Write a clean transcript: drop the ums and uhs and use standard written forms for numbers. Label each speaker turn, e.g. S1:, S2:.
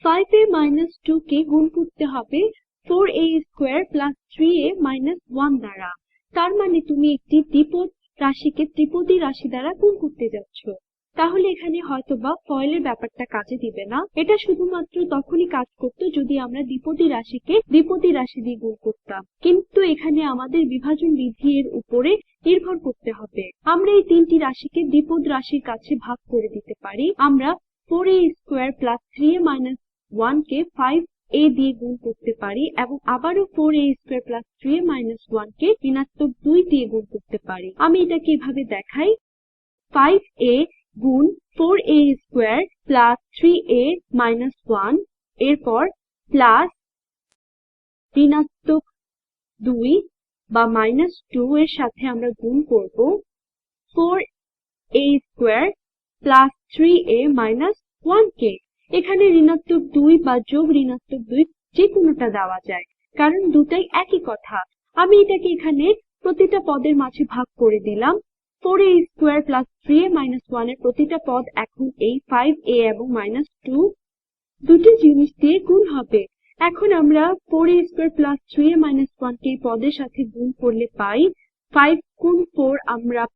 S1: 5a minus 2 কে গুণ করতে হবে 4a square plus 3a minus 1 দ্বারা। তার মানে তুমি একটি দ্বিপদ রাশিকে ত্রিপদী রাশি দ্বারা গুণ করতে যাচ্ছ। তাহলে এখানে হয়তোবা ফয়েলের ব্যাপারটা কাজে দিবে না। এটা শুধুমাত্র তখনই কাজ করত যদি আমরা দ্বিপদী রাশিকে দ্বিপদী রাশি দিয়ে গুণ করতাম। কিন্তু এখানে আমাদের বিভাজন বিধি এর উপরে নির্ভর করতে হবে। আমরা এই তিনটি রাশিকে দ্বিপদ রাশির কাছে ভাগ করে দিতে পারি। আমরা 4a square plus 3a minus 1 কে 5a দিয়ে গুণ করতে পারি এবং আবারও 4a square plus 3a minus 1 কে ঋণাত্মক 2 দিয়ে গুণ করতে পারি। আমি এটাকে এভাবে দেখাই, 5a গুণ 4a square plus 3a minus 1 এরপর প্লাস ঋণাত্মক 2 বা -2 এর সাথে আমরা গুণ করব 4a square plus 3a minus 1 কে। এখানে ঋণাত্মক 2 বা যোগ ঋণাত্মক 2 যে কোনোটা দেওয়া যায়, কারণ দুটাই একই কথা। আমি এটাকে এখানে প্রতিটা পদের মাঝে ভাগ করে দিলাম। 4a square plus 3a minus 1 এর প্রতিটা পদ এখন এই 5a এবং -2 দুটি জিনিস দিয়ে গুণ হবে। এখন আমরা 4a square plus 3a minus 1 কে এই পদের সাথে গুণ করলে পাই 5 গুণ 4 আমরা